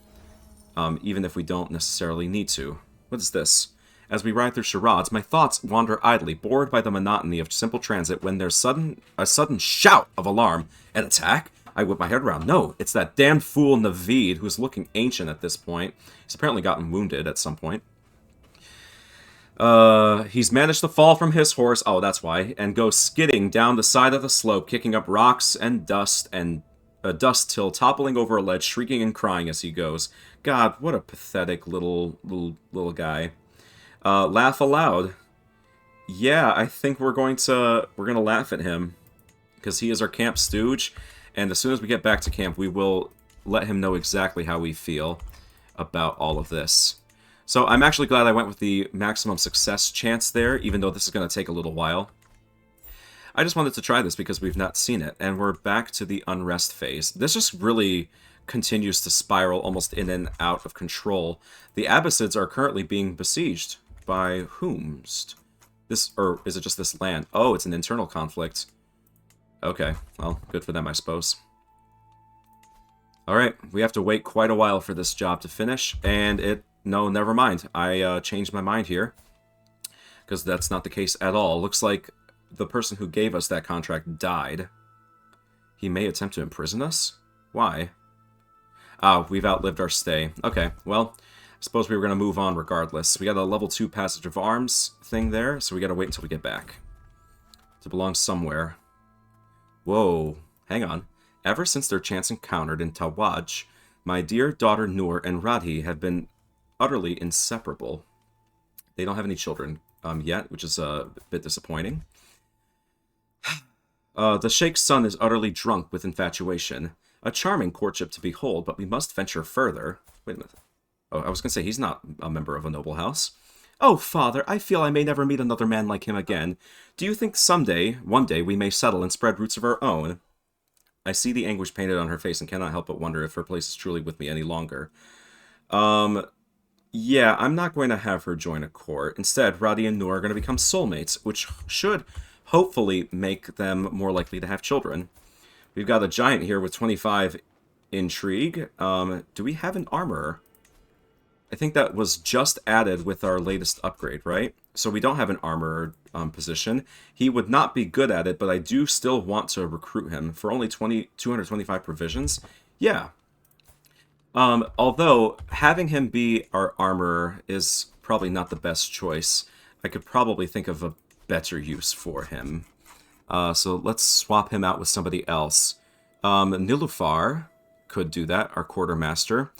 Even if we don't necessarily need to. What is this? As we ride through charades, my thoughts wander idly, bored by the monotony of simple transit, when there's a sudden shout of alarm. An attack? I whip my head around. No, it's that damned fool Naveed, who's looking ancient at this point. He's apparently gotten wounded at some point. He's managed to fall from his horse, oh, that's why, and go skidding down the side of the slope, kicking up rocks and dust till toppling over a ledge, shrieking and crying as he goes. God, what a pathetic little guy. Laugh aloud. Yeah, I think we're gonna laugh at him, because he is our camp stooge, and as soon as we get back to camp, we will let him know exactly how we feel about all of this. So I'm actually glad I went with the maximum success chance there, even though this is going to take a little while. I just wanted to try this because we've not seen it, and we're back to the unrest phase. This just really continues to spiral almost in and out of control. The Abbasids are currently being besieged. By whomst? This, or is it just this land? Oh, it's an internal conflict. Okay, well, good for them, I suppose. Alright, we have to wait quite a while for this job to finish, and it no, never mind. I changed my mind here, because that's not the case at all. Looks like the person who gave us that contract died. He may attempt to imprison us? Why? Ah, we've outlived our stay. Okay, well, I suppose we were going to move on regardless. We got a level 2 passage of arms thing there, so we got to wait until we get back. To belong somewhere. Whoa, hang on. Ever since their chance encounter in Tawaj, my dear daughter Noor and Radhi have been utterly inseparable. They don't have any children yet, which is a bit disappointing. The Sheikh's son is utterly drunk with infatuation. A charming courtship to behold, but we must venture further. Wait a minute. Oh, I was going to say, he's not a member of a noble house. Oh, father, I feel I may never meet another man like him again. Do you think one day, we may settle and spread roots of our own? I see the anguish painted on her face and cannot help but wonder if her place is truly with me any longer. Yeah, I'm not going to have her join a court. Instead, Radhi and Noor are going to become soulmates, which should hopefully make them more likely to have children. We've got a giant here with 25 intrigue. Do we have an armorer? I think that was just added with our latest upgrade, right? So we don't have an armorer position. He would not be good at it, but I do still want to recruit him for only 225 provisions. Yeah. Although, having him be our armorer is probably not the best choice. I could probably think of a better use for him. So let's swap him out with somebody else. Nilufar could do that, our quartermaster.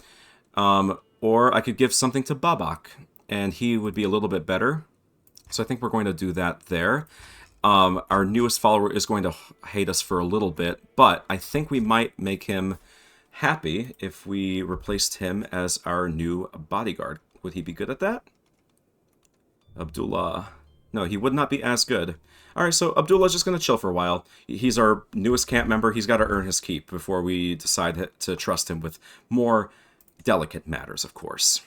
Or I could give something to Babak, and he would be a little bit better. So I think we're going to do that there. Our newest follower is going to hate us for a little bit, but I think we might make him happy if we replaced him as our new bodyguard. Would he be good at that? Abdullah. No, he would not be as good. Alright, so Abdullah's just going to chill for a while. He's our newest camp member. He's got to earn his keep before we decide to trust him with more delicate matters, of course.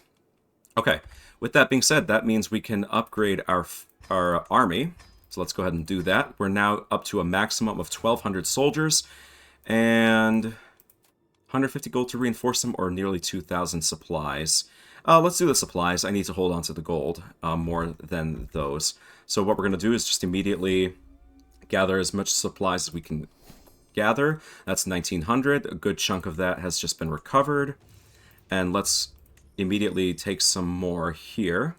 Okay, with that being said, that means we can upgrade our army. So let's go ahead and do that. We're now up to a maximum of 1,200 soldiers and 150 gold to reinforce them, or nearly 2,000 supplies. Let's do the supplies. I need to hold on to the gold more than those. So what we're going to do is just immediately gather as much supplies as we can gather. That's 1,900. A good chunk of that has just been recovered. And let's immediately take some more here.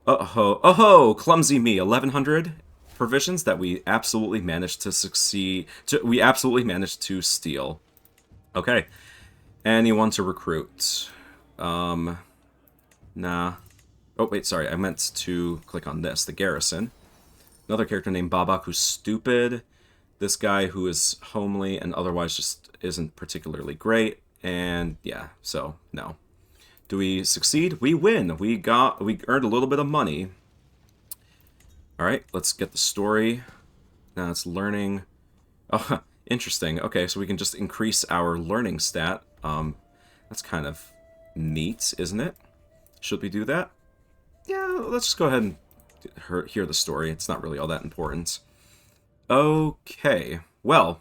Oh-ho, clumsy me. 1,100 provisions that we absolutely managed to succeed. We absolutely managed to steal. Okay. Anyone to recruit? Nah. Oh, wait, sorry. I meant to click on this. The garrison. Another character named Babak who's stupid. This guy who is homely and otherwise just isn't particularly great. And yeah, so no. Do we succeed? We win. We earned a little bit of money. All right, let's get the story. Now it's learning. Oh, interesting. Okay, so we can just increase our learning stat. That's kind of neat, isn't it? Should we do that? Yeah, let's just go ahead and hear the story. It's not really all that important. Okay, well,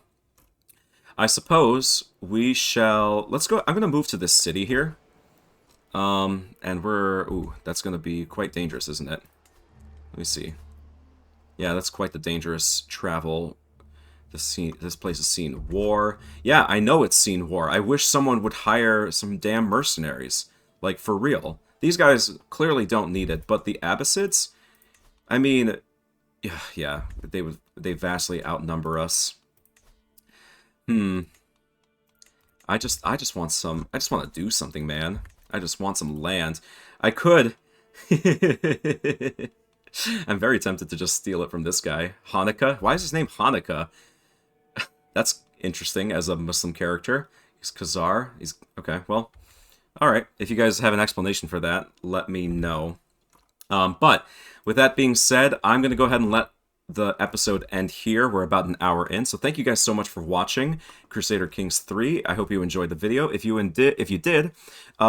I suppose we shall... Let's go... I'm going to move to this city here. And we're... Ooh, that's going to be quite dangerous, isn't it? Let me see. Yeah, that's quite the dangerous travel. This place has seen war. Yeah, I know it's seen war. I wish someone would hire some damn mercenaries. Like, for real. These guys clearly don't need it, but the Abbasids... I mean... Yeah, they vastly outnumber us. I just want some... I just want to do something, man. I just want some land. I could... I'm very tempted to just steal it from this guy. Hanukkah? Why is his name Hanukkah? That's interesting as a Muslim character. He's Khazar. He's... Okay, well... Alright, if you guys have an explanation for that, let me know. But, with that being said, I'm going to go ahead and let the episode end here. We're about an hour in, so thank you guys so much for watching Crusader Kings 3. I hope you enjoyed the video. If you did,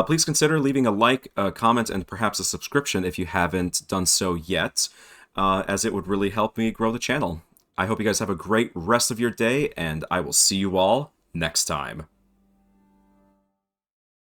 please consider leaving a like, a comment, and perhaps a subscription if you haven't done so yet, as it would really help me grow the channel. I hope you guys have a great rest of your day, and I will see you all next time.